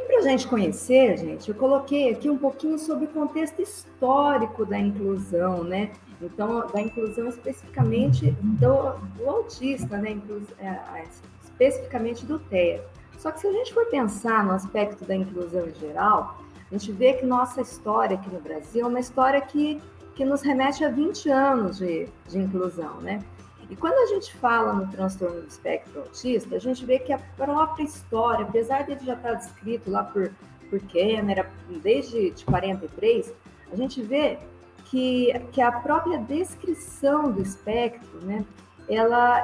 para a gente conhecer, gente, eu coloquei aqui um pouquinho sobre o contexto histórico da inclusão, né? Então, da inclusão especificamente do autista, né? Especificamente do TEA. Só que se a gente for pensar no aspecto da inclusão em geral, a gente vê que nossa história aqui no Brasil é uma história que nos remete a 20 anos de inclusão, né? E quando a gente fala no transtorno do espectro autista, a gente vê que a própria história, apesar dele já estar descrito lá por Kenner, desde de 43, a gente vê que a própria descrição do espectro, né, ela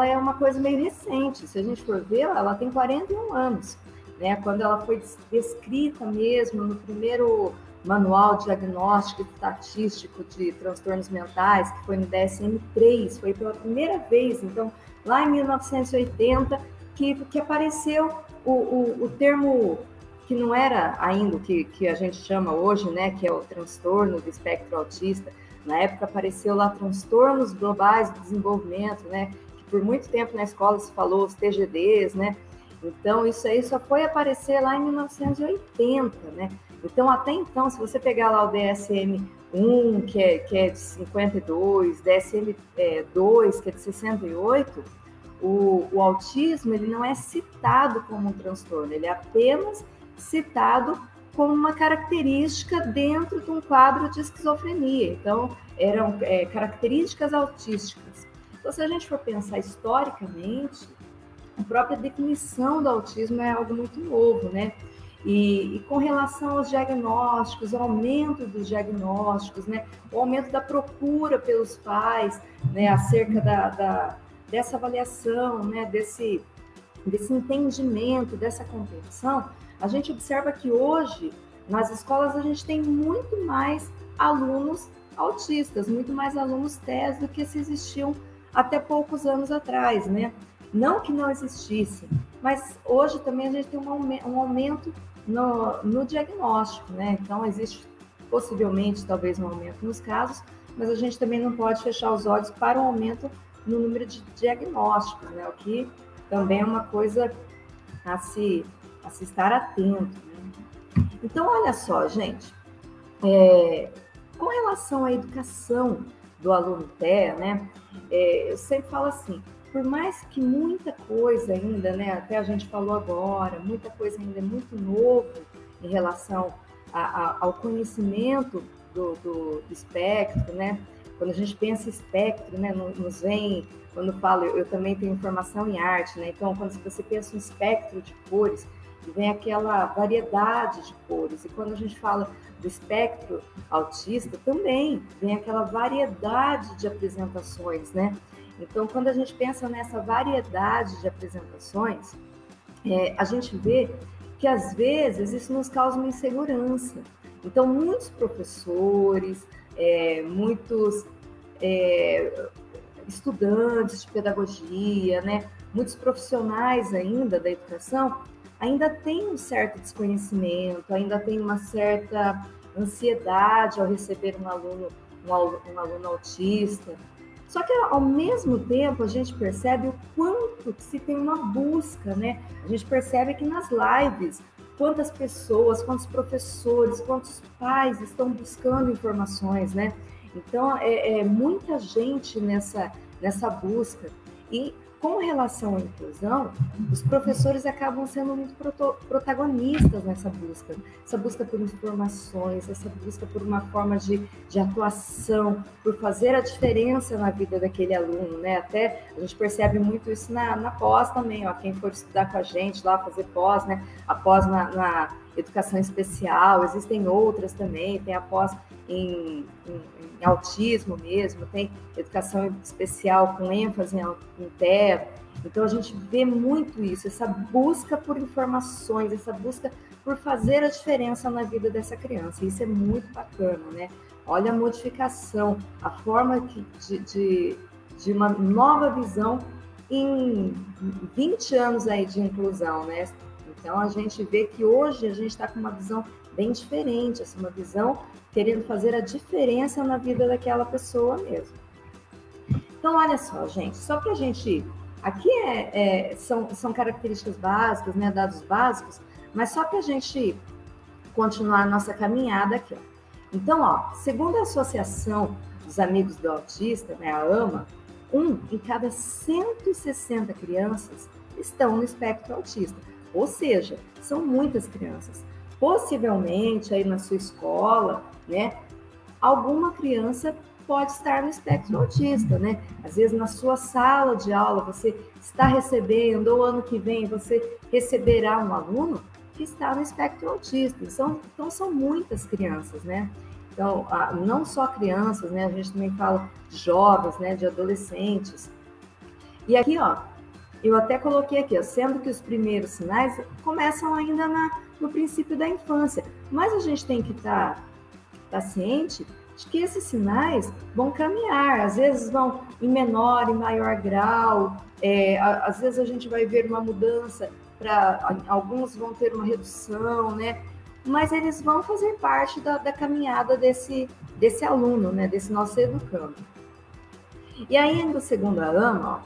é uma coisa meio recente. Se a gente for ver, ela tem 41 anos, né, quando ela foi descrita mesmo no primeiro Manual Diagnóstico e Estatístico de Transtornos Mentais, que foi no DSM-3, foi pela primeira vez, então, lá em 1980, que apareceu o termo que não era ainda o que a gente chama hoje, né, que é o transtorno do espectro autista. Na época apareceu lá transtornos globais do desenvolvimento, né, que por muito tempo na escola se falou os TGDs, né. Então, isso aí só foi aparecer lá em 1980, né? Então, até então, se você pegar lá o DSM-1, que é de 52, DSM-2, que é de 68, o autismo ele não é citado como um transtorno, ele é apenas citado como uma característica dentro de um quadro de esquizofrenia. Então, eram características autísticas. Então, se a gente for pensar historicamente, a própria definição do autismo é algo muito novo, né? E com relação aos diagnósticos, o aumento dos diagnósticos, né? O aumento da procura pelos pais, né? Acerca dessa avaliação, né? Desse entendimento, dessa compreensão, a gente observa que hoje, nas escolas, a gente tem muito mais alunos autistas, muito mais alunos TEAs do que se existiam até poucos anos atrás, né? Não que não existisse, mas hoje também a gente tem um aumento no diagnóstico, né? Então, existe possivelmente, talvez, um aumento nos casos, mas a gente também não pode fechar os olhos para um aumento no número de diagnósticos, né? O que também é uma coisa a se estar atento, né? Então, olha só, gente, com relação à educação do aluno TEA, né? Eu sempre falo assim, por mais que muita coisa ainda, né, até a gente falou agora, muita coisa ainda é muito novo em relação ao conhecimento do espectro, né? Quando a gente pensa espectro, né, nos vem, quando eu falo, eu também tenho formação em arte, né? Então, quando você pensa em espectro de cores, vem aquela variedade de cores. E quando a gente fala do espectro autista, também vem aquela variedade de apresentações, né? Então, quando a gente pensa nessa variedade de apresentações, a gente vê que, às vezes, isso nos causa uma insegurança. Então, muitos professores, muitos estudantes de pedagogia, né, muitos profissionais ainda da educação, ainda têm um certo desconhecimento, ainda tem uma certa ansiedade ao receber um aluno autista. Só que, ao mesmo tempo, a gente percebe o quanto que se tem uma busca, né? A gente percebe que nas lives, quantas pessoas, quantos professores, quantos pais estão buscando informações, né? Então, muita gente nessa busca. E, com relação à inclusão, os professores acabam sendo muito protagonistas nessa busca por informações, essa busca por uma forma de atuação, por fazer a diferença na vida daquele aluno, né? Até a gente percebe muito isso na pós também, ó, quem for estudar com a gente lá, fazer pós, né? A pós na educação especial, existem outras também, tem a pós em autismo mesmo, tem educação especial com ênfase em TEA. Então, a gente vê muito isso, essa busca por informações, essa busca por fazer a diferença na vida dessa criança. Isso é muito bacana, né? Olha a modificação, a forma de uma nova visão em 20 anos aí de inclusão, né? Então, a gente vê que hoje a gente está com uma visão bem diferente, assim, uma visão querendo fazer a diferença na vida daquela pessoa mesmo. Então, olha só, gente, só para a gente... Aqui são características básicas, né, dados básicos. Mas só para a gente continuar a nossa caminhada aqui, ó. Então, ó, segundo a Associação dos Amigos do Autista, né, a AMA, 1 em cada 160 crianças estão no espectro autista. Ou seja, são muitas crianças. Possivelmente, aí na sua escola, né, alguma criança pode estar no espectro autista, né? Às vezes na sua sala de aula você está recebendo, ou ano que vem você receberá um aluno que está no espectro autista. Então são muitas crianças, né? Então, não só crianças, né? A gente também fala de jovens, né? De adolescentes. E aqui, ó, eu até coloquei aqui, ó, sendo que os primeiros sinais começam ainda no princípio da infância, mas a gente tem que estar ciente de que esses sinais vão caminhar, às vezes vão em menor e maior grau, às vezes a gente vai ver uma mudança, alguns vão ter uma redução, né? Mas eles vão fazer parte da caminhada desse aluno, né? Desse nosso educando. E ainda segundo a AMA,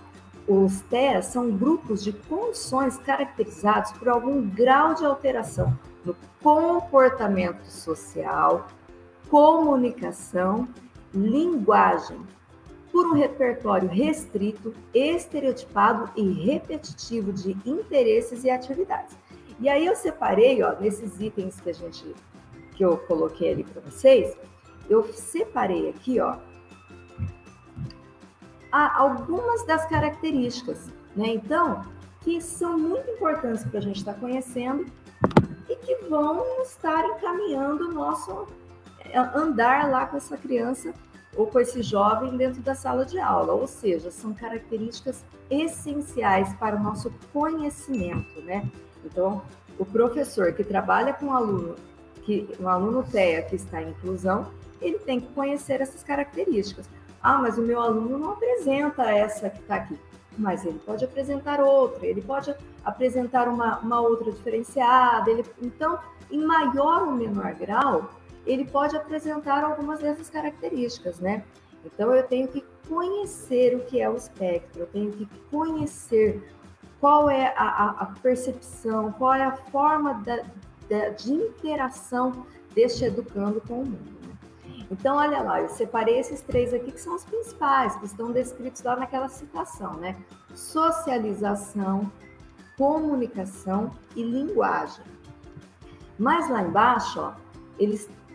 os TEAs são grupos de condições caracterizados por algum grau de alteração no comportamento social, comunicação, linguagem, por um repertório restrito, estereotipado e repetitivo de interesses e atividades. E aí eu separei, ó, nesses itens que eu coloquei ali para vocês, eu separei aqui, ó, algumas das características, né? Então, que são muito importantes para a gente estar conhecendo e que vão estar encaminhando o nosso andar lá com essa criança ou com esse jovem dentro da sala de aula, ou seja, são características essenciais para o nosso conhecimento, né? Então, o professor que trabalha com um aluno TEA que está em inclusão, ele tem que conhecer essas características. Ah, mas o meu aluno não apresenta essa que está aqui, mas ele pode apresentar outra, ele pode apresentar uma outra diferenciada, então, em maior ou menor grau, ele pode apresentar algumas dessas características, né? Então, eu tenho que conhecer o que é o espectro, eu tenho que conhecer qual é a percepção, qual é a forma de interação deste educando com o mundo, né? Então, olha lá, eu separei esses 3 aqui que são os principais, que estão descritos lá naquela citação, né? Socialização, comunicação e linguagem. Mas lá embaixo, ó,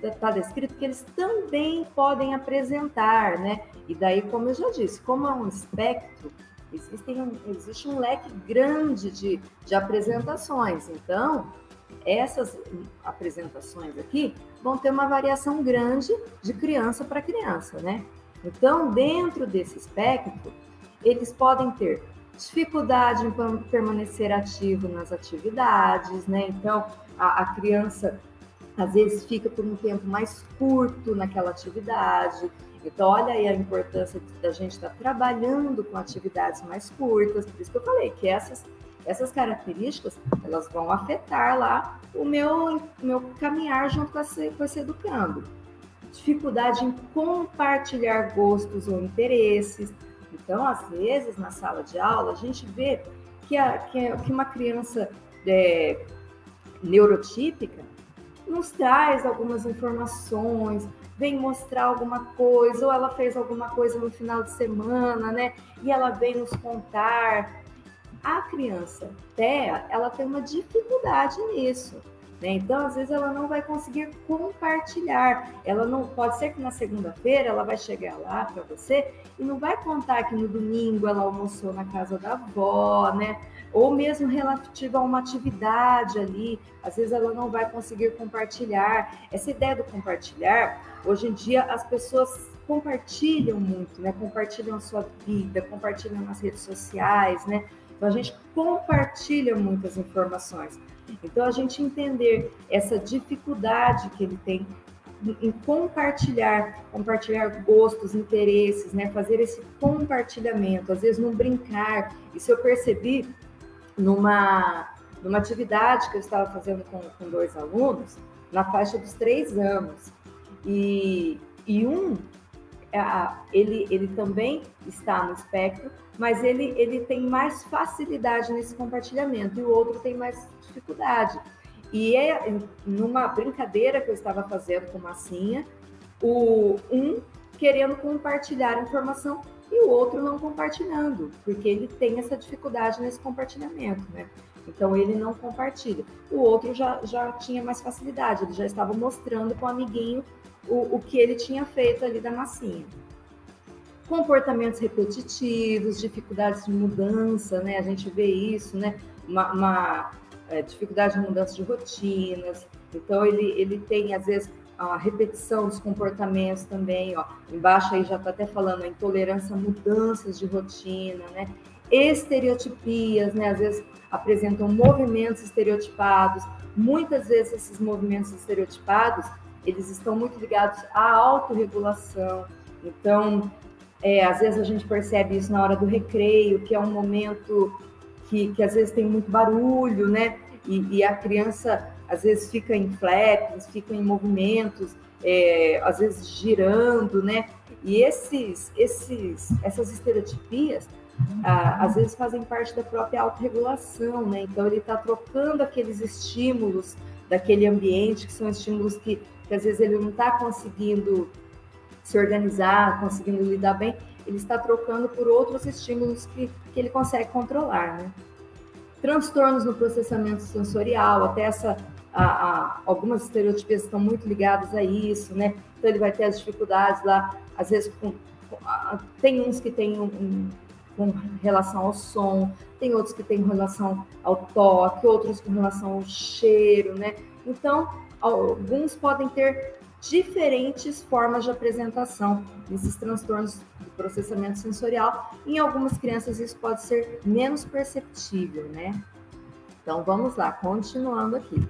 está descrito que eles também podem apresentar, né? E daí, como eu já disse, como é um espectro, existe um leque grande de apresentações. Então, essas apresentações aqui vão ter uma variação grande de criança para criança, né? Então, dentro desse espectro, eles podem ter dificuldade em permanecer ativo nas atividades, né? Então, a criança às vezes fica por um tempo mais curto naquela atividade. Então, olha aí a importância da gente estar trabalhando com atividades mais curtas. Por isso que eu falei que essas características, elas vão afetar lá o meu caminhar junto com esse educando. Dificuldade em compartilhar gostos ou interesses. Então, às vezes, na sala de aula, a gente vê que uma criança neurotípica nos traz algumas informações, vem mostrar alguma coisa, ou ela fez alguma coisa no final de semana, né? E ela vem nos contar. A criança TEA, ela tem uma dificuldade nisso, né? Então, às vezes, ela não vai conseguir compartilhar. Ela não pode ser que na segunda-feira ela vai chegar lá para você e não vai contar que no domingo ela almoçou na casa da avó, né? Ou mesmo relativo a uma atividade ali, às vezes ela não vai conseguir compartilhar. Essa ideia do compartilhar, hoje em dia as pessoas compartilham muito, né? Compartilham a sua vida, compartilham nas redes sociais, né? Então a gente compartilha muitas informações. Então a gente entender essa dificuldade que ele tem em compartilhar gostos, interesses, né? Fazer esse compartilhamento, às vezes num brincar. Isso eu percebi numa atividade que eu estava fazendo com 2 alunos, na faixa dos 3 anos. E ele também está no espectro, mas ele tem mais facilidade nesse compartilhamento e o outro tem mais dificuldade. E numa brincadeira que eu estava fazendo com massinha, um querendo compartilhar a informação e o outro não compartilhando, porque ele tem essa dificuldade nesse compartilhamento, né? Então ele não compartilha. O outro já tinha mais facilidade, ele já estava mostrando para o amiguinho o que ele tinha feito ali da massinha. Comportamentos repetitivos, dificuldades de mudança, né? A gente vê isso, né? Uma dificuldade de mudança de rotinas. Então ele tem, às vezes, a repetição dos comportamentos também, ó. Embaixo aí já está até falando a intolerância a mudanças de rotina, né? Estereotipias, né? Às vezes apresentam movimentos estereotipados. Muitas vezes esses movimentos estereotipados, eles estão muito ligados à autorregulação. Então, às vezes a gente percebe isso na hora do recreio, que é um momento que às vezes tem muito barulho, né? E a criança às vezes fica em flaps, fica em movimentos, às vezes girando, né? E essas estereotipias, às vezes fazem parte da própria autorregulação, né? Então ele está trocando aqueles estímulos daquele ambiente, que são estímulos que às vezes ele não está conseguindo se organizar, conseguindo lidar bem, ele está trocando por outros estímulos que ele consegue controlar, né? Transtornos no processamento sensorial, até algumas estereotipias estão muito ligadas a isso, né? Então ele vai ter as dificuldades lá, às vezes tem uns que têm com relação ao som, tem outros que têm relação ao toque, outros com relação ao cheiro, né? Então, alguns podem ter diferentes formas de apresentação desses transtornos do processamento sensorial. Em algumas crianças isso pode ser menos perceptível, né? Então vamos lá, continuando aqui.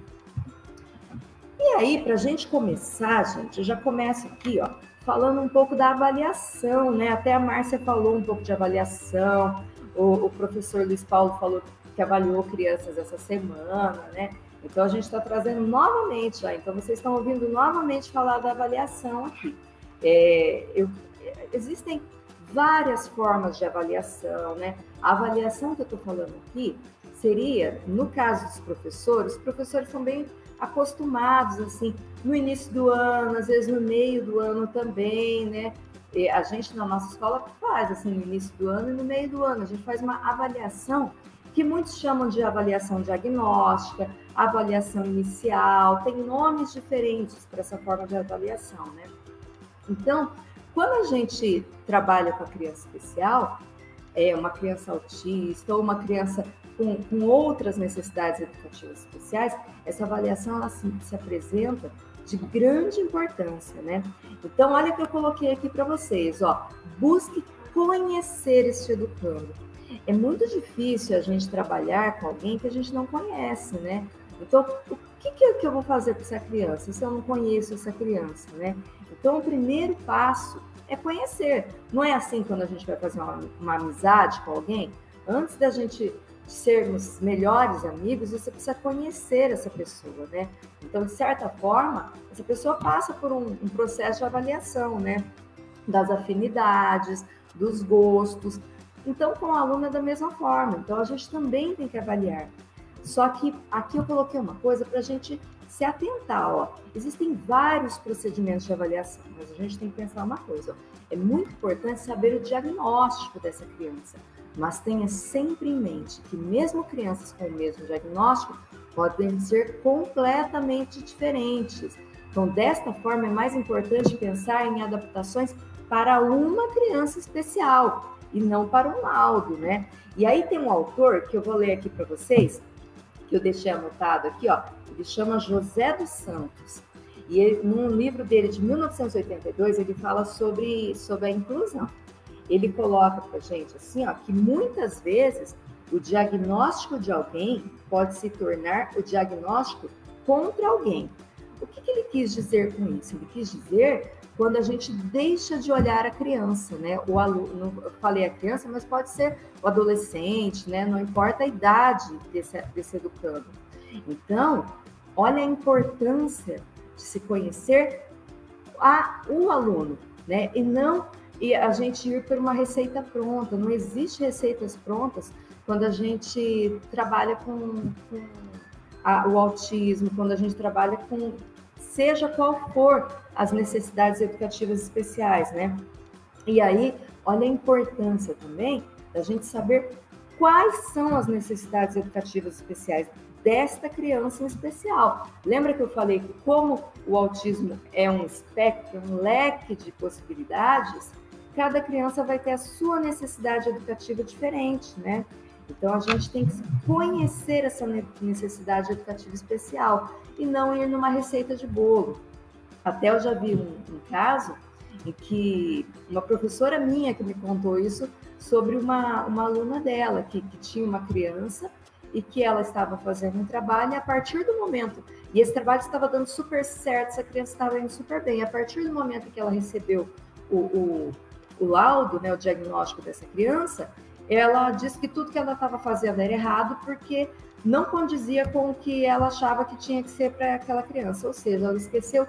E aí, para a gente começar, gente, eu já começo aqui, ó, falando um pouco da avaliação, né? Até a Márcia falou um pouco de avaliação, o professor Luiz Paulo falou que avaliou crianças essa semana, né? Então, a gente está trazendo novamente, já. Então, vocês estão ouvindo novamente falar da avaliação aqui. Existem várias formas de avaliação, né? A avaliação que eu estou falando aqui seria, no caso dos professores, os professores são bem acostumados, assim, no início do ano, às vezes no meio do ano também, né? E a gente, na nossa escola, faz, assim, no início do ano e no meio do ano. A gente faz uma avaliação que muitos chamam de avaliação diagnóstica, avaliação inicial, tem nomes diferentes para essa forma de avaliação, né? Então, quando a gente trabalha com a criança especial, uma criança autista ou uma criança com outras necessidades educativas especiais, essa avaliação ela se apresenta de grande importância, né? Então, olha o que eu coloquei aqui para vocês, ó. Busque conhecer este educando. É muito difícil a gente trabalhar com alguém que a gente não conhece, né? Então, o que eu vou fazer com essa criança se eu não conheço essa criança, né? Então, o primeiro passo é conhecer. Não é assim quando a gente vai fazer uma amizade com alguém? Antes da gente sermos melhores amigos, você precisa conhecer essa pessoa, né? Então, de certa forma, essa pessoa passa por um processo de avaliação, né? Das afinidades, dos gostos. Então, com o aluno é da mesma forma. Então, a gente também tem que avaliar. Só que aqui eu coloquei uma coisa para a gente se atentar, ó. Existem vários procedimentos de avaliação, mas a gente tem que pensar uma coisa, ó. É muito importante saber o diagnóstico dessa criança, mas tenha sempre em mente que mesmo crianças com o mesmo diagnóstico podem ser completamente diferentes. Então, desta forma, é mais importante pensar em adaptações para uma criança especial e não para um laudo, né? E aí tem um autor que eu vou ler aqui para vocês, que eu deixei anotado aqui, ó, ele chama José dos Santos. E ele, num livro dele de 1982, ele fala sobre a inclusão. Ele coloca pra gente assim, ó, que muitas vezes o diagnóstico de alguém pode se tornar o diagnóstico contra alguém. O que ele quis dizer com isso? Ele quis dizer quando a gente deixa de olhar a criança, né? O aluno, eu falei a criança, mas pode ser o adolescente, né? Não importa a idade desse educando. Então, olha a importância de se conhecer o aluno, né? E a gente ir por uma receita pronta. Não existe receitas prontas quando a gente trabalha com o autismo, quando a gente trabalha com, seja qual for as necessidades educativas especiais, né? E aí, olha a importância também da gente saber quais são as necessidades educativas especiais desta criança em especial. Lembra que eu falei que como o autismo é um espectro, um leque de possibilidades, cada criança vai ter a sua necessidade educativa diferente, né? Então, a gente tem que conhecer essa necessidade educativa especial e não ir numa receita de bolo. Até eu já vi um caso em que uma professora minha que me contou isso sobre uma aluna dela, que tinha uma criança e que ela estava fazendo um trabalho, e a partir do momento, e esse trabalho estava dando super certo, essa criança estava indo super bem, a partir do momento que ela recebeu o laudo, né, o diagnóstico dessa criança, ela disse que tudo que ela estava fazendo era errado porque não condizia com o que ela achava que tinha que ser para aquela criança, ou seja, ela esqueceu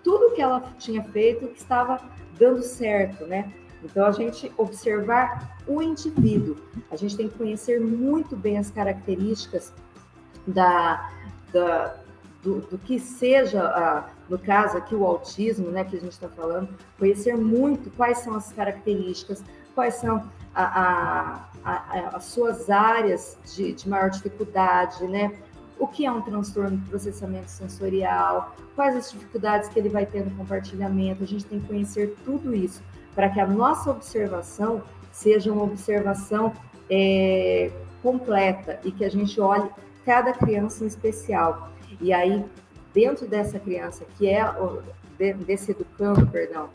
tudo que ela tinha feito que estava dando certo, né? Então, a gente observar o indivíduo, a gente tem que conhecer muito bem as características do que seja, no caso aqui, o autismo, né, que a gente está falando, conhecer muito quais são as características, quais são as suas áreas de maior dificuldade, né? O que é um transtorno de processamento sensorial, quais as dificuldades que ele vai ter no compartilhamento, a gente tem que conhecer tudo isso, para que a nossa observação seja uma observação completa e que a gente olhe cada criança em especial. E aí, dentro dessa criança, que é desse educando, perdão,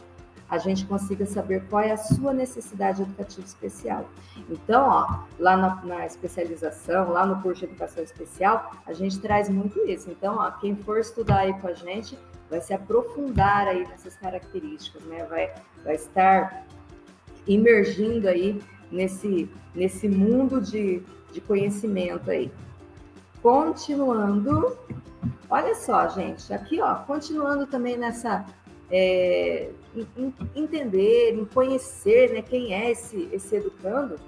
a gente consiga saber qual é a sua necessidade educativa especial. Então, ó, lá na especialização, lá no curso de educação especial, a gente traz muito isso. Então, ó, quem for estudar aí com a gente vai se aprofundar aí nessas características, né? Vai estar imergindo aí nesse mundo de conhecimento aí. Continuando, olha só, gente, aqui, ó, continuando também nessa entender, em conhecer, né, quem é esse educando,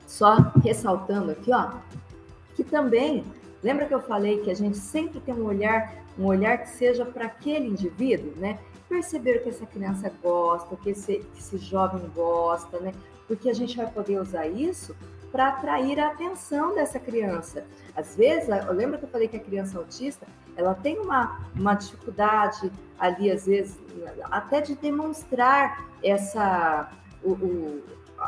só ressaltando aqui, ó, que também, lembra que eu falei que a gente sempre tem um olhar que seja para aquele indivíduo, né? Perceber o que essa criança gosta, o que esse jovem gosta, né? Porque a gente vai poder usar isso para atrair a atenção dessa criança. Às vezes, lembra que eu falei que a criança autista, ela tem uma dificuldade ali, às vezes, até de demonstrar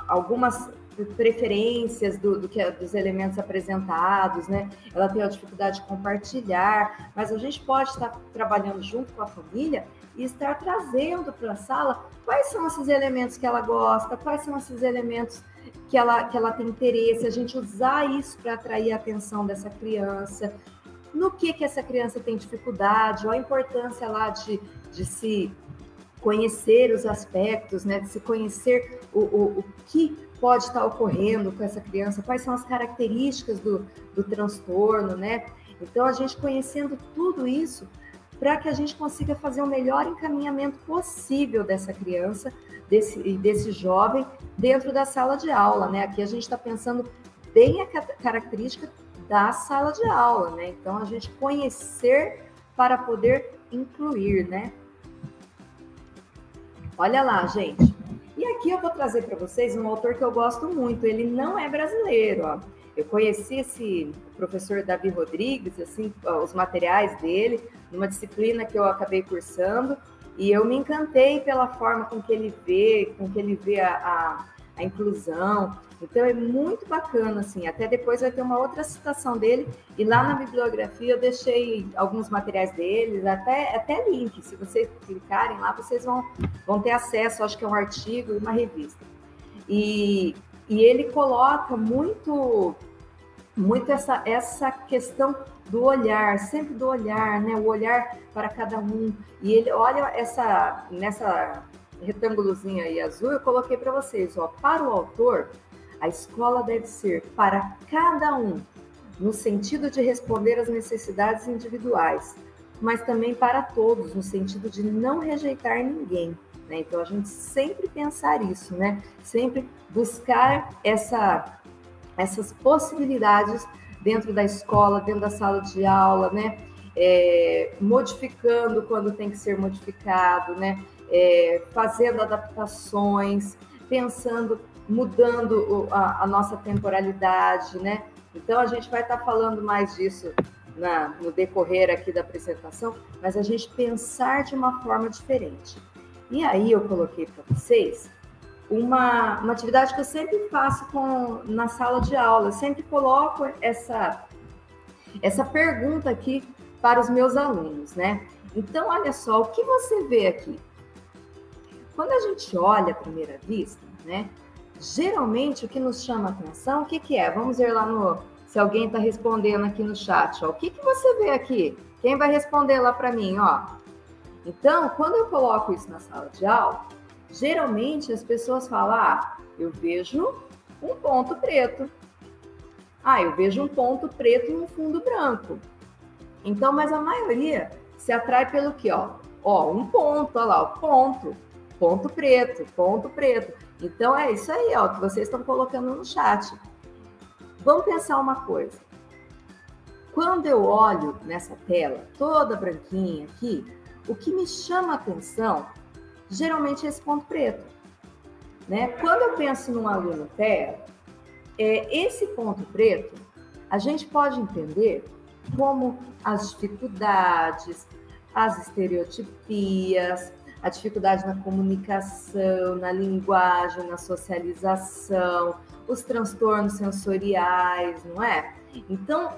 algumas preferências dos elementos apresentados, né? Ela tem a dificuldade de compartilhar, mas a gente pode estar trabalhando junto com a família e estar trazendo para a sala quais são esses elementos que ela gosta, quais são esses elementos que ela tem interesse, a gente usar isso para atrair a atenção dessa criança, no que essa criança tem dificuldade, ou a importância lá de se conhecer os aspectos, né, de se conhecer o que pode estar ocorrendo com essa criança, quais são as características do transtorno, né? Então, a gente conhecendo tudo isso, para que a gente consiga fazer o melhor encaminhamento possível dessa criança, desse jovem, dentro da sala de aula, né? Aqui a gente está pensando bem a característica da sala de aula, né? Então, a gente conhecer para poder incluir, né? Olha lá, gente. E aqui eu vou trazer para vocês um autor que eu gosto muito. Ele não é brasileiro, ó. Eu conheci esse professor Davi Rodrigues, assim, os materiais dele, numa disciplina que eu acabei cursando, e eu me encantei pela forma com que ele vê a inclusão. Então é muito bacana, assim. Até depois vai ter uma outra citação dele, e lá na bibliografia eu deixei alguns materiais dele, até link. Se vocês clicarem lá, vocês vão ter acesso, acho que é um artigo e uma revista. E ele coloca muito essa questão do olhar, sempre do olhar, né? O olhar para cada um. E ele olha nessa retângulozinha aí azul, eu coloquei para vocês, ó, para o autor, a escola deve ser para cada um, no sentido de responder às necessidades individuais, mas também para todos, no sentido de não rejeitar ninguém, né? Então, a gente sempre pensar isso, né? Sempre buscar essas possibilidades dentro da escola, dentro da sala de aula, né? Modificando quando tem que ser modificado, né? Fazendo adaptações, pensando, mudando a nossa temporalidade, né? Então, a gente vai estar falando mais disso no decorrer aqui da apresentação, mas a gente pensar de uma forma diferente. E aí eu coloquei para vocês uma atividade que eu sempre faço na sala de aula, eu sempre coloco essa pergunta aqui para os meus alunos, né? Então, olha só, o que você vê aqui? Quando a gente olha à primeira vista, né? Geralmente, o que nos chama a atenção, o que é? Vamos ver lá se alguém está respondendo aqui no chat. Ó. O que você vê aqui? Quem vai responder lá para mim? Ó. Então, quando eu coloco isso na sala de aula, geralmente as pessoas falam, eu vejo um ponto preto. Eu vejo um ponto preto num fundo branco. Então, mas a maioria se atrai pelo quê? Um ponto, olha lá, ponto preto, ponto preto. Então, é isso aí, ó, que vocês estão colocando no chat. Vamos pensar uma coisa. Quando eu olho nessa tela, toda branquinha aqui, o que me chama a atenção, geralmente é esse ponto preto. Né? Quando eu penso num aluno TEA, esse ponto preto, a gente pode entender como as dificuldades, as estereotipias, a dificuldade na comunicação, na linguagem, na socialização, os transtornos sensoriais, não é? Então,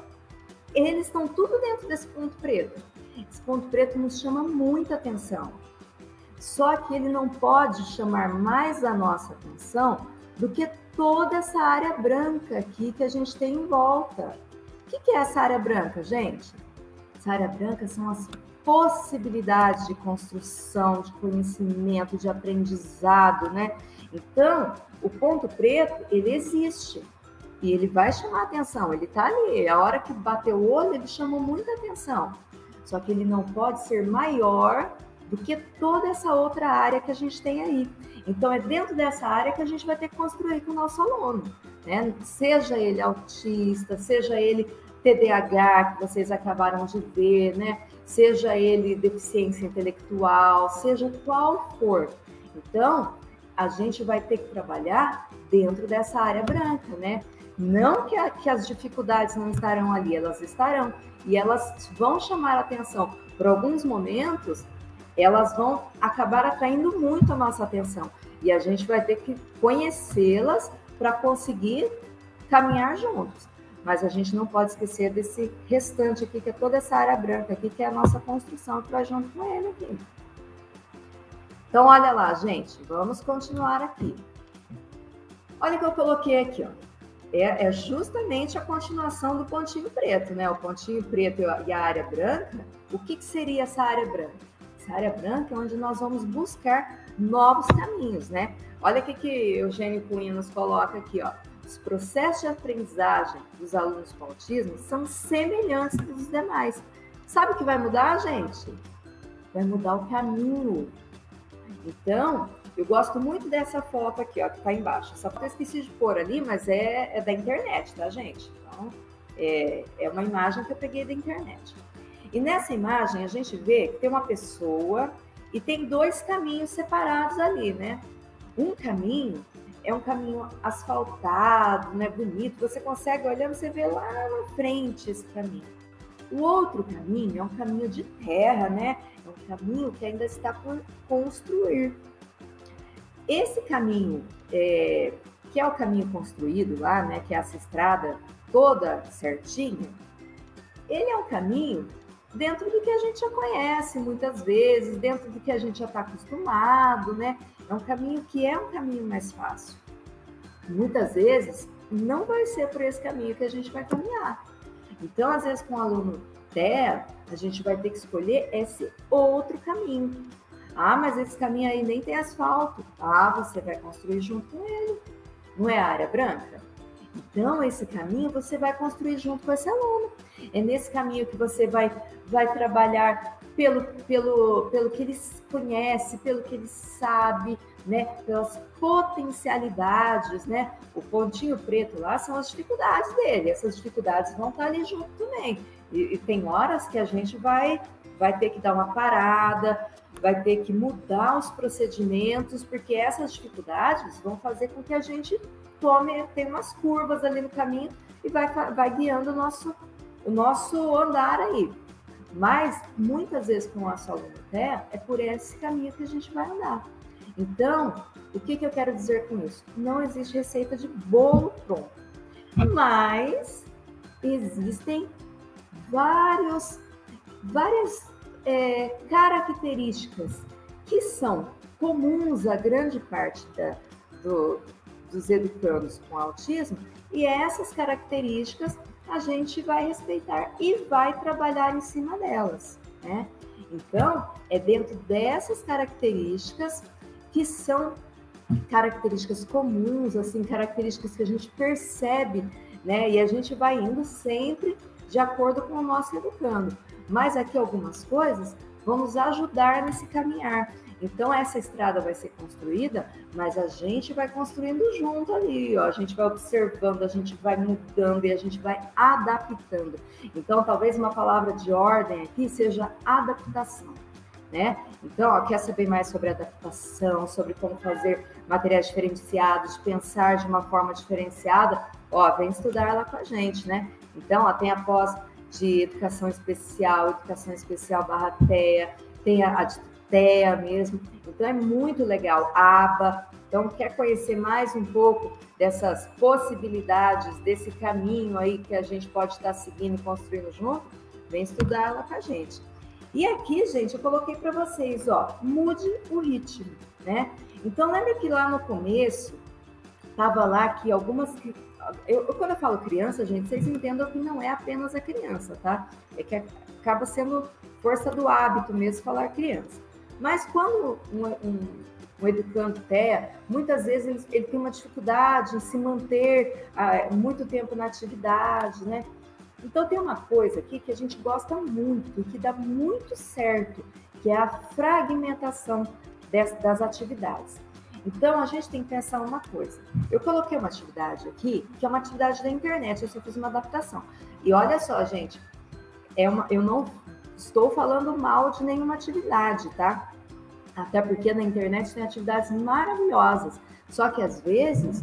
eles estão tudo dentro desse ponto preto. Esse ponto preto nos chama muita atenção. Só que ele não pode chamar mais a nossa atenção do que toda essa área branca aqui que a gente tem em volta. O que é essa área branca, gente? Essa área branca são as possibilidades de construção, de conhecimento, de aprendizado, né? Então, o ponto preto, ele existe e ele vai chamar a atenção, ele tá ali, a hora que bateu o olho, ele chamou muita atenção, só que ele não pode ser maior do que toda essa outra área que a gente tem aí. Então, é dentro dessa área que a gente vai ter que construir com o nosso aluno, né? Seja ele autista, seja ele TDAH, que vocês acabaram de ver, né? Seja ele deficiência intelectual, seja qual for. Então, a gente vai ter que trabalhar dentro dessa área branca, né? Não que as dificuldades não estarão ali, elas estarão. E elas vão chamar a atenção. Por alguns momentos, elas vão acabar atraindo muito a nossa atenção. E a gente vai ter que conhecê-las para conseguir caminhar juntos. Mas a gente não pode esquecer desse restante aqui, que é toda essa área branca aqui, que é a nossa construção, que vai junto com ele aqui. Então, olha lá, gente, vamos continuar aqui. Olha o que eu coloquei aqui, ó. É justamente a continuação do pontinho preto, né? O pontinho preto e a área branca. O que seria essa área branca? Essa área branca é onde nós vamos buscar novos caminhos, né? Olha o que Eugênio Cunha nos coloca aqui, ó. Os processos de aprendizagem dos alunos com autismo são semelhantes dos demais. Sabe o que vai mudar, gente? Vai mudar o caminho. Então, eu gosto muito dessa foto aqui, ó, que tá embaixo. Essa foto eu esqueci de pôr ali, mas é da internet, tá, gente? Então, é uma imagem que eu peguei da internet. E nessa imagem, a gente vê que tem uma pessoa e tem dois caminhos separados ali, né? Um caminho é um caminho asfaltado, né, bonito. Você consegue, olhando, você vê lá na frente esse caminho. O outro caminho é um caminho de terra, né? É um caminho que ainda está por construir. Esse caminho, que é o caminho construído lá, né, que é essa estrada toda certinha, ele é um caminho dentro do que a gente já conhece muitas vezes, dentro do que a gente já está acostumado, né? É um caminho que é um caminho mais fácil. Muitas vezes, não vai ser por esse caminho que a gente vai caminhar. Então, às vezes, com o aluno TEA, a gente vai ter que escolher esse outro caminho. Mas esse caminho aí nem tem asfalto. Você vai construir junto com ele. Não é a área branca? Então, esse caminho você vai construir junto com esse aluno. É nesse caminho que você vai trabalhar pelo que ele conhece, pelo que ele sabe, né? Pelas potencialidades, né? O pontinho preto lá são as dificuldades dele. Essas dificuldades vão estar ali junto também. E tem horas que a gente vai ter que dar uma parada, vai ter que mudar os procedimentos, porque essas dificuldades vão fazer com que a gente tem umas curvas ali no caminho e vai guiando o nosso andar aí. Mas, muitas vezes, com o nosso aluno TEA, é por esse caminho que a gente vai andar. Então, o que eu quero dizer com isso? Não existe receita de bolo pronto, mas existem várias características que são comuns a grande parte dos educandos com autismo, e essas características a gente vai respeitar e vai trabalhar em cima delas, né? Então, é dentro dessas características que são características comuns, assim, características que a gente percebe, né? E a gente vai indo sempre de acordo com o nosso educando. Mas aqui algumas coisas vão nos ajudar nesse caminhar. Então, essa estrada vai ser construída, mas a gente vai construindo junto ali, ó. A gente vai observando, a gente vai mudando e a gente vai adaptando. Então, talvez uma palavra de ordem aqui seja adaptação, né? Então, ó, quer saber mais sobre adaptação, sobre como fazer materiais diferenciados, pensar de uma forma diferenciada? Ó, vem estudar lá com a gente, né? Então, ó, tem a pós de educação especial barra TEA, tem a de TEA mesmo, então é muito legal, ABA. Então, quer conhecer mais um pouco dessas possibilidades, desse caminho aí que a gente pode estar seguindo e construindo junto? Vem estudar lá com a gente. E aqui, gente, eu coloquei para vocês, ó, mude o ritmo, né? Então, lembra que lá no começo, tava lá que algumas... quando eu falo criança, gente, vocês entendam que não é apenas a criança, tá? É que acaba sendo força do hábito mesmo falar criança. Mas quando um educando TEA, muitas vezes ele tem uma dificuldade em se manter muito tempo na atividade, né? Então tem uma coisa aqui que a gente gosta muito e que dá muito certo, que é a fragmentação das atividades. Então, a gente tem que pensar uma coisa. Eu coloquei uma atividade aqui, que é uma atividade da internet, eu só fiz uma adaptação. E olha só, gente, eu não estou falando mal de nenhuma atividade, tá? Até porque na internet tem atividades maravilhosas. Só que, às vezes,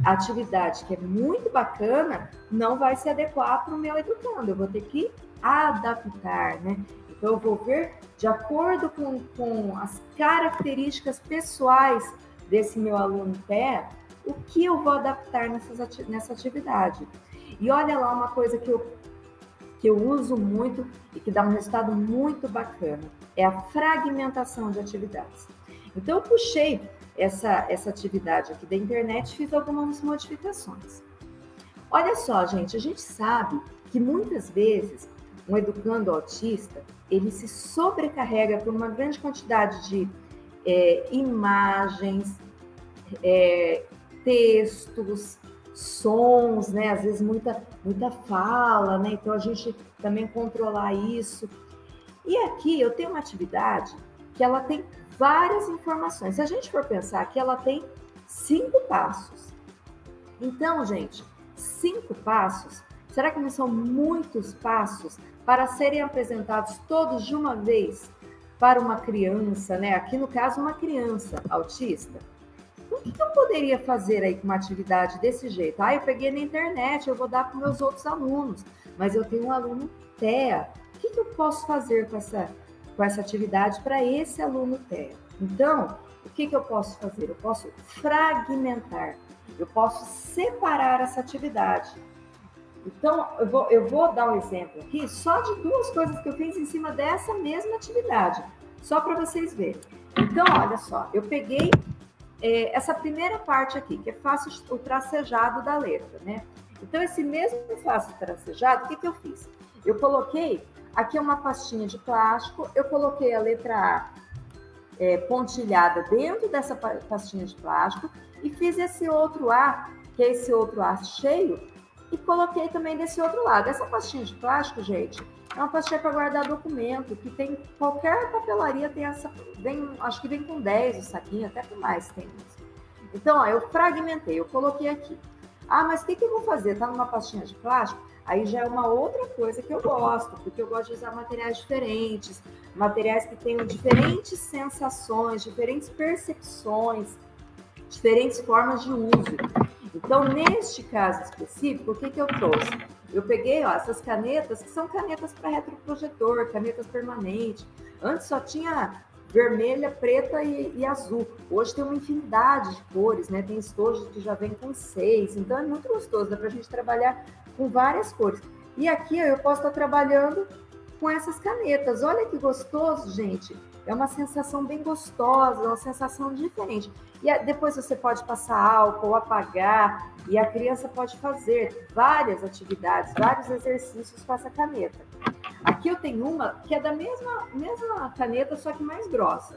a atividade que é muito bacana não vai se adequar para o meu educando. Eu vou ter que adaptar, né? Então, eu vou ver de acordo com as características pessoais desse meu aluno TEA, o que eu vou adaptar nessa atividade. E olha lá uma coisa que eu uso muito e que dá um resultado muito bacana, é a fragmentação de atividades. Então, eu puxei essa atividade aqui da internet e fiz algumas modificações. Olha só, gente, a gente sabe que muitas vezes um educando autista, ele se sobrecarrega por uma grande quantidade de imagens, textos, sons, né? Às vezes muita fala, né? Então a gente também controlar isso. E aqui eu tenho uma atividade que ela tem várias informações. Se a gente for pensar que ela tem 5 passos. Então, gente, 5 passos, será que não são muitos passos para serem apresentados todos de uma vez para uma criança, né? Aqui no caso, uma criança autista. O que eu poderia fazer aí com uma atividade desse jeito? Eu peguei na internet, eu vou dar para meus outros alunos, mas eu tenho um aluno TEA. O que eu posso fazer com essa atividade para esse aluno TEA? Então, o que eu posso fazer? Eu posso fragmentar, eu posso separar essa atividade. Então, eu vou dar um exemplo aqui só de 2 coisas que eu fiz em cima dessa mesma atividade, só para vocês verem. Então, olha só, eu peguei essa primeira parte aqui, que é faço o tracejado da letra, né? Então, esse mesmo faço tracejado, o que eu fiz? Eu coloquei, aqui uma pastinha de plástico, eu coloquei a letra A pontilhada dentro dessa pastinha de plástico e fiz esse outro A que é esse outro aço cheio, e coloquei também desse outro lado. Essa pastinha de plástico, gente, é uma pastinha para guardar documento, que tem, qualquer papelaria tem essa, acho que vem com 10 o saquinho, até com mais tem isso. Então, ó, eu fragmentei, eu coloquei aqui. Ah, mas o que eu vou fazer? Tá numa pastinha de plástico? Aí já é uma outra coisa que eu gosto, porque eu gosto de usar materiais diferentes, materiais que tenham diferentes sensações, diferentes percepções, diferentes formas de uso. Então, neste caso específico, o que eu trouxe? Eu peguei, ó, essas canetas, que são canetas para retroprojetor, canetas permanentes. Antes só tinha vermelha, preta e azul. Hoje tem uma infinidade de cores, né? Tem estojos que já vem com 6, então é muito gostoso, dá pra gente trabalhar com várias cores. E aqui ó, eu posso estar trabalhando com essas canetas. Olha que gostoso, gente. É uma sensação bem gostosa, uma sensação diferente. E depois você pode passar álcool, apagar, e a criança pode fazer várias atividades, vários exercícios com essa caneta. Aqui eu tenho uma que é da mesma caneta, só que mais grossa.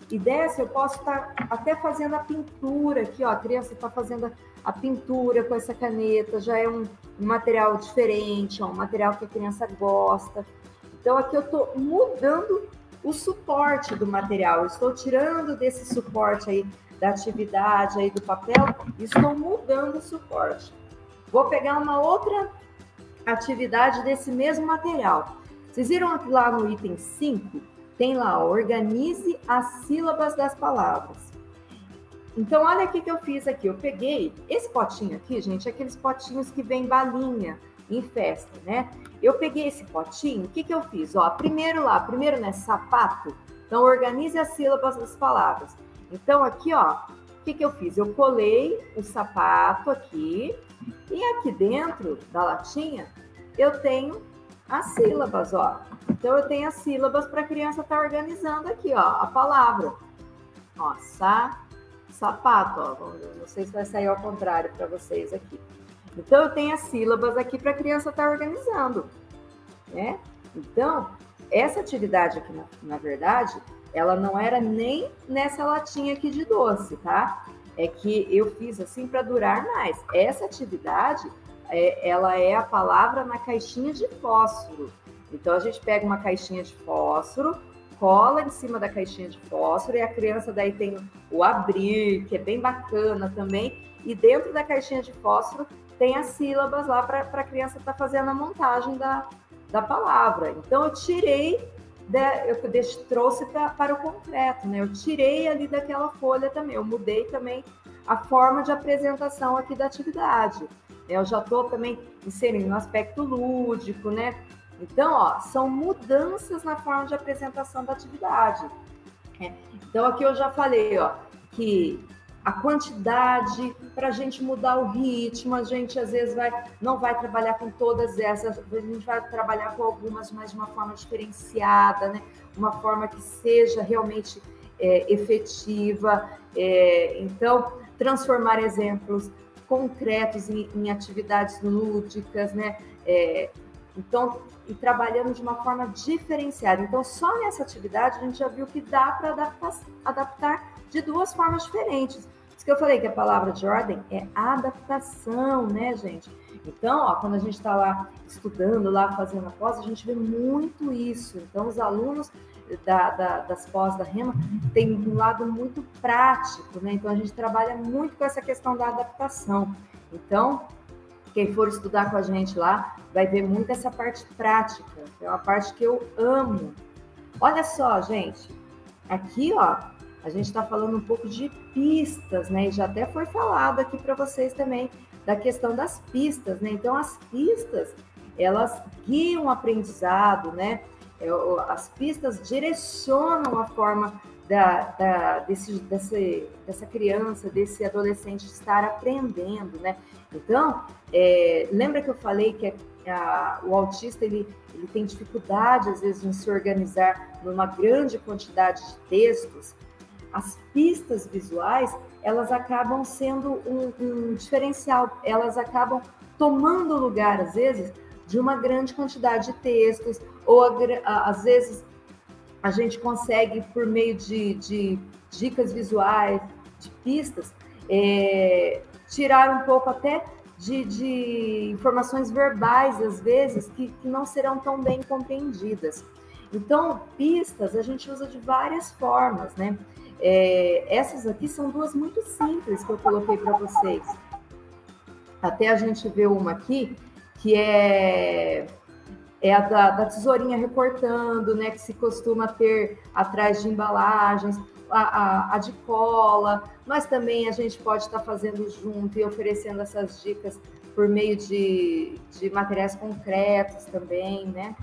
E dessa eu posso estar até fazendo a pintura aqui, ó. A criança está fazendo a pintura com essa caneta, já é um material diferente, ó, um material que a criança gosta. Então aqui eu estou mudando o suporte do material, eu estou tirando desse suporte aí da atividade aí do papel, e estou mudando o suporte. Vou pegar uma outra atividade desse mesmo material. Vocês viram lá no item 5? Tem lá, ó, organize as sílabas das palavras. Então, olha o que eu fiz aqui. Eu peguei esse potinho aqui, gente, aqueles potinhos que vem balinha em festa, né? Eu peguei esse potinho, o que eu fiz? Ó, primeiro, né, sapato. Então, organize as sílabas das palavras. Então, aqui, ó, o que eu fiz? Eu colei o sapato aqui, e aqui dentro da latinha, eu tenho as sílabas, ó. Então, eu tenho as sílabas para a criança estar organizando aqui, ó, a palavra. Ó, sapato, ó. Não sei se vai sair ao contrário para vocês aqui. Então, eu tenho as sílabas aqui para a criança estar organizando, né? Então, essa atividade aqui, na verdade, ela não era nem nessa latinha aqui de doce, tá? É que eu fiz assim para durar mais. Essa atividade, ela é a palavra na caixinha de fósforo. Então, a gente pega uma caixinha de fósforo, cola em cima da caixinha de fósforo, e a criança daí tem o abrir, que é bem bacana também, e dentro da caixinha de fósforo tem as sílabas lá para a criança estar fazendo a montagem da palavra. Então, eu tirei, trouxe para o concreto, né? Eu tirei ali daquela folha também, eu mudei também a forma de apresentação aqui da atividade. Eu já estou também inserindo um aspecto lúdico, né? Então, ó, são mudanças na forma de apresentação da atividade. Então, aqui eu já falei, ó, que a quantidade, para a gente mudar o ritmo, a gente às vezes não vai trabalhar com todas essas, a gente vai trabalhar com algumas, mas de uma forma diferenciada, né? Uma forma que seja realmente efetiva. Então, transformar exemplos concretos em atividades lúdicas, né? Então, e trabalhando de uma forma diferenciada. Então, só nessa atividade a gente já viu que dá para adaptar de duas formas diferentes. Por isso que eu falei que a palavra de ordem é adaptação, né, gente? Então, ó, quando a gente está lá estudando, lá fazendo a pós, a gente vê muito isso. Então, os alunos das pós da Rema têm um lado muito prático, né? Então, a gente trabalha muito com essa questão da adaptação. Então, quem for estudar com a gente lá vai ver muito essa parte prática, que é uma parte que eu amo. Olha só, gente, aqui, ó, a gente está falando um pouco de pistas, né? E já até foi falado aqui para vocês também da questão das pistas, né? Então, as pistas, elas guiam o aprendizado, né? As pistas direcionam a forma dessa criança, desse adolescente estar aprendendo, né? Então, lembra que eu falei que o autista ele tem dificuldade, às vezes, em se organizar numa grande quantidade de textos? As pistas visuais, elas acabam sendo um diferencial, elas acabam tomando lugar, às vezes, de uma grande quantidade de textos, ou às vezes a gente consegue, por meio de dicas visuais, de pistas, tirar um pouco até de informações verbais, às vezes, que não serão tão bem compreendidas. Então, pistas a gente usa de várias formas, né? Essas aqui são duas muito simples que eu coloquei para vocês. Até a gente vê uma aqui, que é a da tesourinha recortando, né? Que se costuma ter atrás de embalagens, a de cola, mas também a gente pode estar fazendo junto e oferecendo essas dicas por meio de materiais concretos também, né?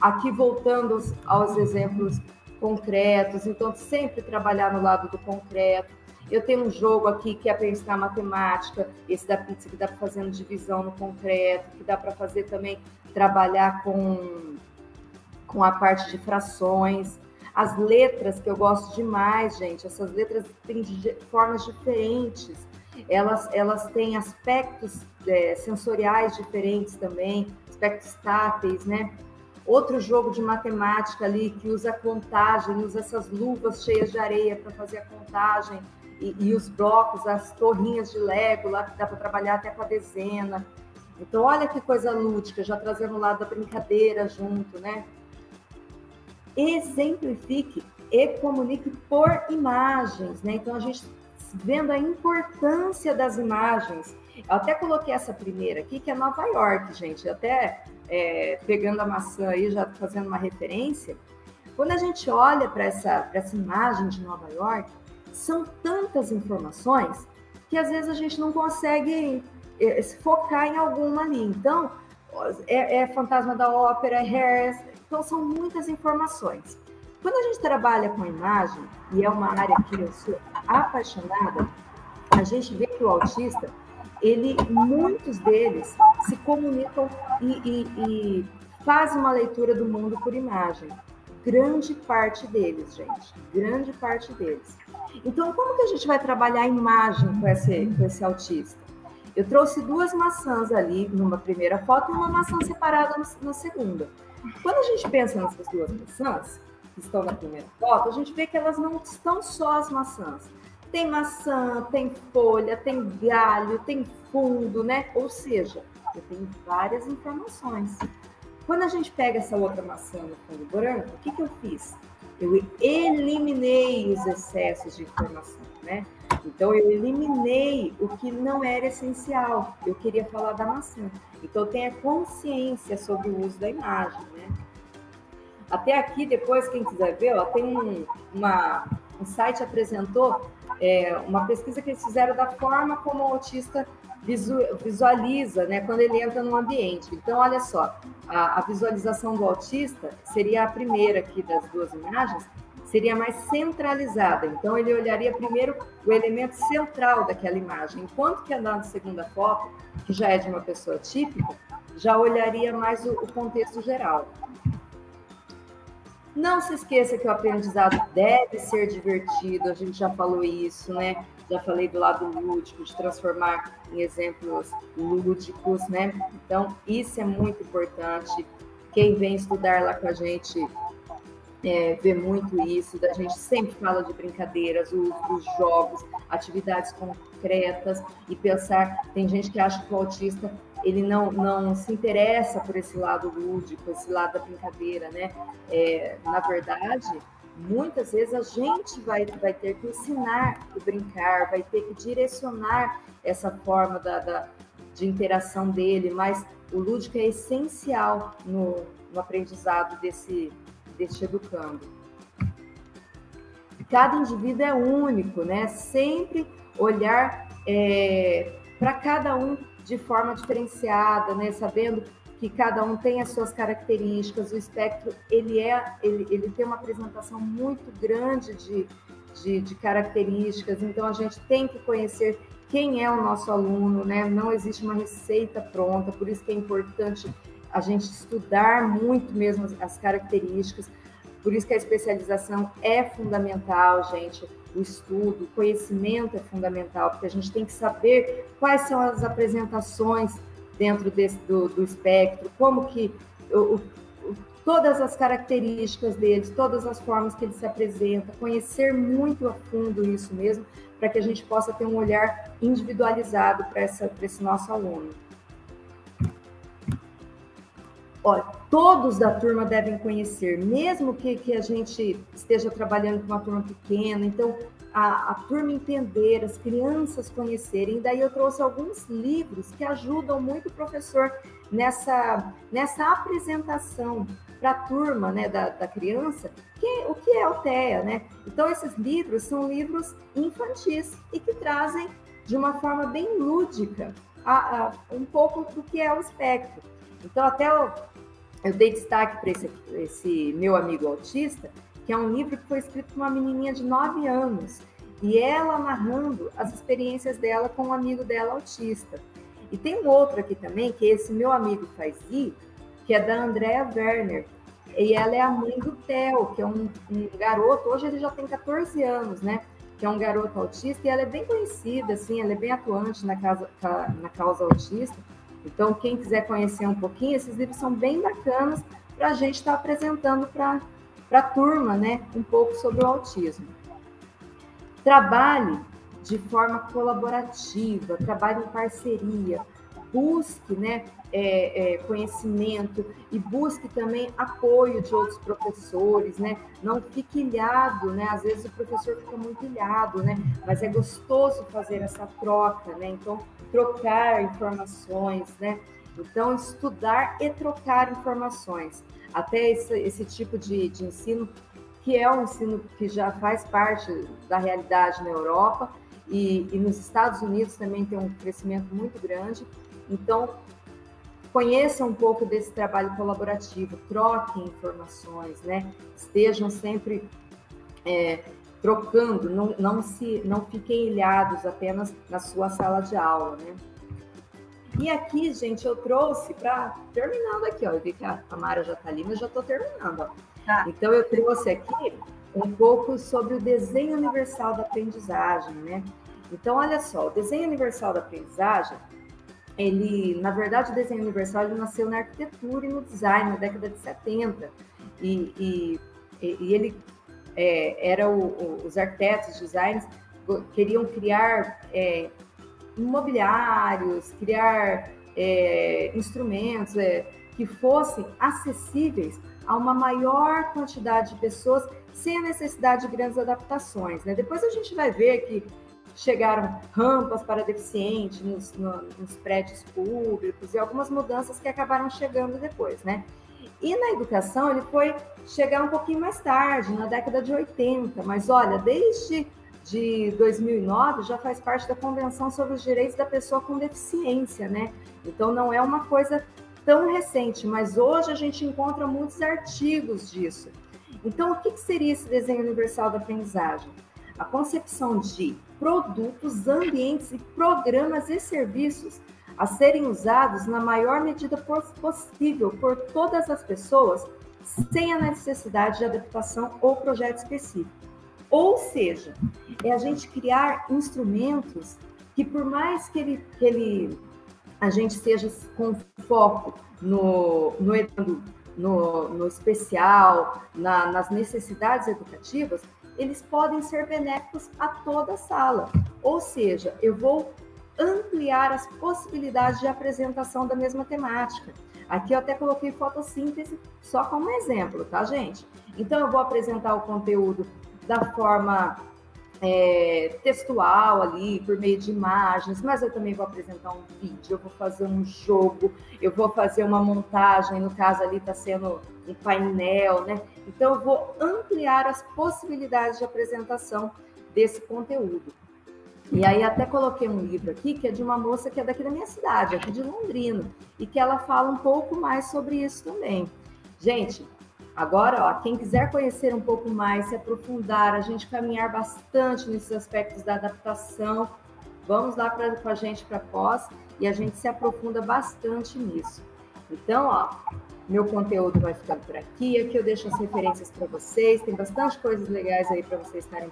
Aqui voltando aos exemplos concretos, então sempre trabalhar no lado do concreto. Eu tenho um jogo aqui que é para ensinar matemática, esse da pizza que dá para fazer divisão no concreto, que dá para fazer também, trabalhar com a parte de frações. As letras, que eu gosto demais, gente, essas letras têm formas diferentes, elas têm aspectos sensoriais diferentes também, aspectos táteis, né? Outro jogo de matemática ali que usa contagem, usa essas luvas cheias de areia para fazer a contagem, e os blocos, as torrinhas de Lego, lá que dá para trabalhar até com a dezena. Então, olha que coisa lúdica, já trazendo o lado da brincadeira junto, né? Exemplifique e comunique por imagens, né? Então, a gente vendo a importância das imagens. Eu até coloquei essa primeira aqui, que é Nova York, gente. Até pegando a maçã aí, já fazendo uma referência. Quando a gente olha para essa imagem de Nova York, são tantas informações que às vezes a gente não consegue se focar em alguma ali. Então, Fantasma da Ópera, Hair, então são muitas informações. Quando a gente trabalha com imagem, e é uma área que eu sou apaixonada, a gente vê que o autista, muitos deles se comunicam e fazem uma leitura do mundo por imagem. Grande parte deles, gente, grande parte deles. Então, como que a gente vai trabalhar a imagem com esse autista? Eu trouxe duas maçãs ali numa primeira foto e uma maçã separada na segunda. Quando a gente pensa nessas duas maçãs, que estão na primeira foto, a gente vê que elas não estão só as maçãs. Tem maçã, tem folha, tem galho, tem fundo, né? Ou seja, eu tenho várias informações. Quando a gente pega essa outra maçã no fundo branco, o que eu fiz? Eu eliminei os excessos de informação, né? Então, eu eliminei o que não era essencial. Eu queria falar da maçã. Então, tenha consciência sobre o uso da imagem, né? Até aqui, depois, quem quiser ver, ó, tem um site apresentou uma pesquisa que eles fizeram da forma como o autista visualiza, né, quando ele entra no ambiente. Então, olha só, a visualização do autista seria a primeira aqui das duas imagens, seria mais centralizada. Então, ele olharia primeiro o elemento central daquela imagem, enquanto que na segunda foto, que já é de uma pessoa típica, já olharia mais o contexto geral. Não se esqueça que o aprendizado deve ser divertido, a gente já falou isso, né? Já falei do lado lúdico, de transformar em exemplos lúdicos, né? Então, isso é muito importante. Quem vem estudar lá com a gente vê muito isso, da gente sempre fala de brincadeiras, os jogos, atividades concretas, e pensar, tem gente que acha que o autista ele não se interessa por esse lado lúdico, esse lado da brincadeira, né? Na verdade, muitas vezes a gente vai ter que ensinar o brincar, vai ter que direcionar essa forma de interação dele, mas o lúdico é essencial no aprendizado desse educando. Cada indivíduo é único, né? Sempre olhar para cada um de forma diferenciada, né? Sabendo que cada um tem as suas características. O espectro ele tem uma apresentação muito grande de características. Então a gente tem que conhecer quem é o nosso aluno, né? Não existe uma receita pronta, por isso que é importante a gente estudar muito mesmo as características. Por isso que a especialização é fundamental, gente. O estudo, o conhecimento é fundamental, porque a gente tem que saber quais são as apresentações dentro do espectro, como que todas as características deles, todas as formas que ele se apresenta, conhecer muito a fundo isso mesmo, para que a gente possa ter um olhar individualizado para esse nosso aluno. Olha, todos da turma devem conhecer, mesmo que a gente esteja trabalhando com uma turma pequena, então a turma entender, as crianças conhecerem. Daí eu trouxe alguns livros que ajudam muito o professor nessa apresentação para a turma, né, da criança, o que é o TEA, né? Então esses livros são livros infantis e que trazem de uma forma bem lúdica um pouco do que é o espectro. Então até eu dei destaque para esse meu amigo autista, que é um livro que foi escrito por uma menininha de 9 anos, e ela narrando as experiências dela com um amigo dela autista. E tem um outro aqui também, que esse meu amigo faz ir, que é da Andrea Werner, e ela é a mãe do Theo, que é um garoto, hoje ele já tem 14 anos, né? Que é um garoto autista, e ela é bem conhecida, assim, ela é bem atuante na causa autista. Então, quem quiser conhecer um pouquinho, esses livros são bem bacanas para a gente estar apresentando para a turma, né, um pouco sobre o autismo. Trabalhe de forma colaborativa, trabalhe em parceria, busque, né, conhecimento e busque também apoio de outros professores, né? Não fique ilhado, né? Às vezes o professor fica muito ilhado, né? Mas é gostoso fazer essa troca, né? Então, trocar informações, né? Então, estudar e trocar informações. Até esse tipo de ensino, que é um ensino que já faz parte da realidade na Europa e nos Estados Unidos também tem um crescimento muito grande. Então, conheçam um pouco desse trabalho colaborativo, troquem informações, né? Estejam sempre trocando, não fiquem ilhados apenas na sua sala de aula, né? E aqui, gente, eu trouxe para terminando aqui, ó. Eu vi que a Mara já está ali, mas já estou terminando, ó. Tá. Então eu trouxe aqui um pouco sobre o desenho universal da aprendizagem, né? Então, olha só, o desenho universal da aprendizagem, na verdade, o desenho universal ele nasceu na arquitetura e no design na década de 70. E ele os arquitetos, designers, queriam criar imobiliários, criar instrumentos que fossem acessíveis a uma maior quantidade de pessoas sem a necessidade de grandes adaptações, né? Depois a gente vai ver que chegaram rampas para deficientes nos prédios públicos e algumas mudanças que acabaram chegando depois, né? E na educação ele foi chegar um pouquinho mais tarde, na década de 80, mas olha, desde 2009 já faz parte da Convenção sobre os Direitos da Pessoa com Deficiência, né? Então não é uma coisa tão recente, mas hoje a gente encontra muitos artigos disso. Então, o que seria esse desenho universal da aprendizagem? A concepção de produtos, ambientes e programas e serviços a serem usados na maior medida possível por todas as pessoas, sem a necessidade de adaptação ou projeto específico. Ou seja, é a gente criar instrumentos que, por mais que a gente seja com foco no especial, nas necessidades educativas, eles podem ser benéficos a toda a sala. Ou seja, eu vou ampliar as possibilidades de apresentação da mesma temática. Aqui eu até coloquei fotossíntese só como exemplo, tá, gente? Então, eu vou apresentar o conteúdo da forma textual ali, por meio de imagens, mas eu também vou apresentar um vídeo, eu vou fazer um jogo, eu vou fazer uma montagem, no caso ali está sendo um painel, né? Então, eu vou ampliar as possibilidades de apresentação desse conteúdo. E aí até coloquei um livro aqui, que é de uma moça que é daqui da minha cidade, aqui de Londrina, e que ela fala um pouco mais sobre isso também. Gente, agora, ó, quem quiser conhecer um pouco mais, se aprofundar, a gente caminhar bastante nesses aspectos da adaptação, vamos lá com a gente para pós e a gente se aprofunda bastante nisso. Então, ó, meu conteúdo vai ficando por aqui, aqui eu deixo as referências para vocês, tem bastante coisas legais aí para vocês estarem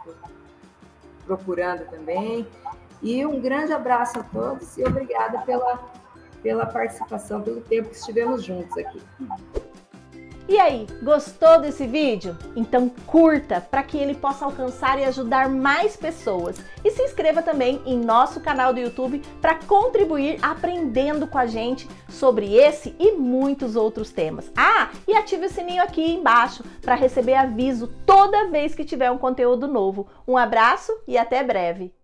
procurando também. E um grande abraço a todos e obrigada pela participação, pelo tempo que estivemos juntos aqui. E aí, gostou desse vídeo? Então curta para que ele possa alcançar e ajudar mais pessoas. E se inscreva também em nosso canal do YouTube para contribuir aprendendo com a gente sobre esse e muitos outros temas. Ah, e ative o sininho aqui embaixo para receber aviso toda vez que tiver um conteúdo novo. Um abraço e até breve!